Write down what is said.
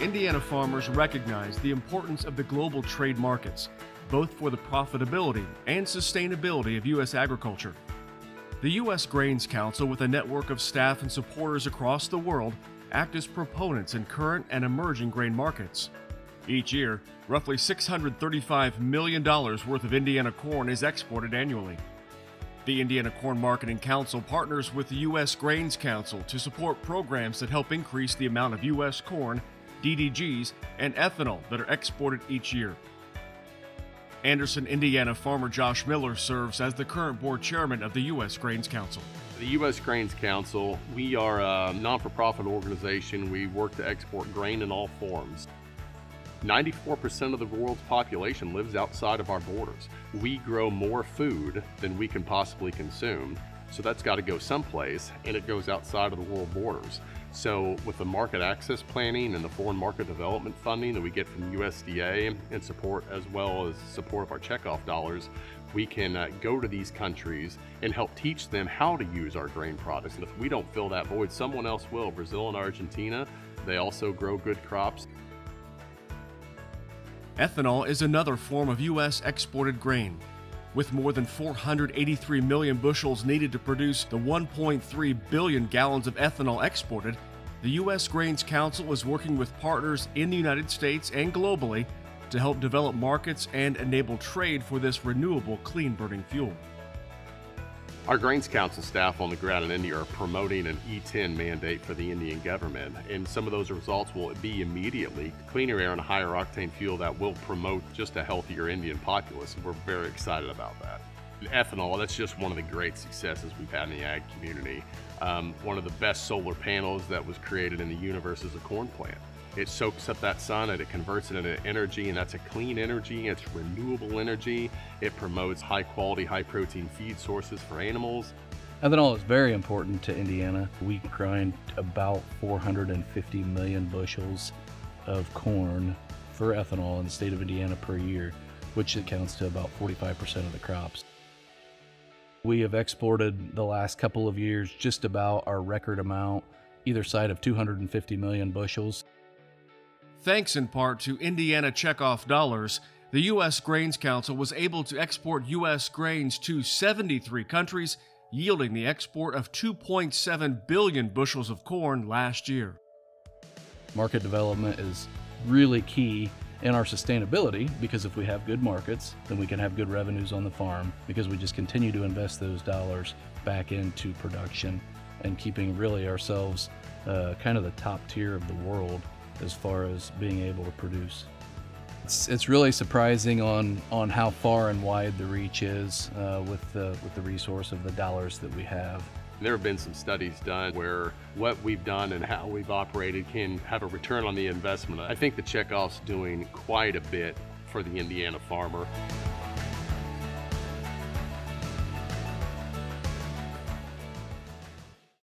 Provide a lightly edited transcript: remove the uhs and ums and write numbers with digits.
Indiana farmers recognize the importance of the global trade markets, both for the profitability and sustainability of U.S. agriculture. The U.S. Grains Council, with a network of staff and supporters across the world, act as proponents in current and emerging grain markets. Each year, roughly $635 million worth of Indiana corn is exported annually. The Indiana Corn Marketing Council partners with the U.S. Grains Council to support programs that help increase the amount of U.S. corn, DDGs, and ethanol that are exported each year. Anderson, Indiana farmer Josh Miller serves as the current board chairman of the U.S. Grains Council. The U.S. Grains Council, we are a non-for-profit organization. We work to export grain in all forms. 94% of the world's population lives outside of our borders. We grow more food than we can possibly consume, so that's got to go someplace, and it goes outside of the world borders. So with the market access planning and the foreign market development funding that we get from USDA and support, as well as support of our checkoff dollars, we can go to these countries and help teach them how to use our grain products. And if we don't fill that void, someone else will. Brazil and Argentina, they also grow good crops. Ethanol is another form of U.S. exported grain. With more than 483 million bushels needed to produce the 1.3 billion gallons of ethanol exported, the U.S. Grains Council is working with partners in the United States and globally to help develop markets and enable trade for this renewable, clean-burning fuel. Our Grains Council staff on the ground in India are promoting an E10 mandate for the Indian government, and some of those results will be immediately cleaner air and a higher octane fuel that will promote just a healthier Indian populace, and we're very excited about that. Ethanol, that's just one of the great successes we've had in the ag community. One of the best solar panels that was created in the universe is a corn plant. It soaks up that sun and it converts it into energy, and that's a clean energy, it's renewable energy. It promotes high quality, high protein feed sources for animals. Ethanol is very important to Indiana. We grind about 450 million bushels of corn for ethanol in the state of Indiana per year, which accounts to about 45% of the crops. We have exported the last couple of years just about our record amount, either side of 250 million bushels. Thanks in part to Indiana checkoff dollars, the U.S. Grains Council was able to export U.S. grains to 73 countries, yielding the export of 2.7 billion bushels of corn last year. Market development is really key in our sustainability, because if we have good markets, then we can have good revenues on the farm, because we just continue to invest those dollars back into production and keeping really ourselves kind of the top tier of the world as far as being able to produce. It's really surprising on how far and wide the reach is with the resource of the dollars that we have. There have been some studies done where what we've done and how we've operated can have a return on the investment. I think the checkoff's doing quite a bit for the Indiana farmer.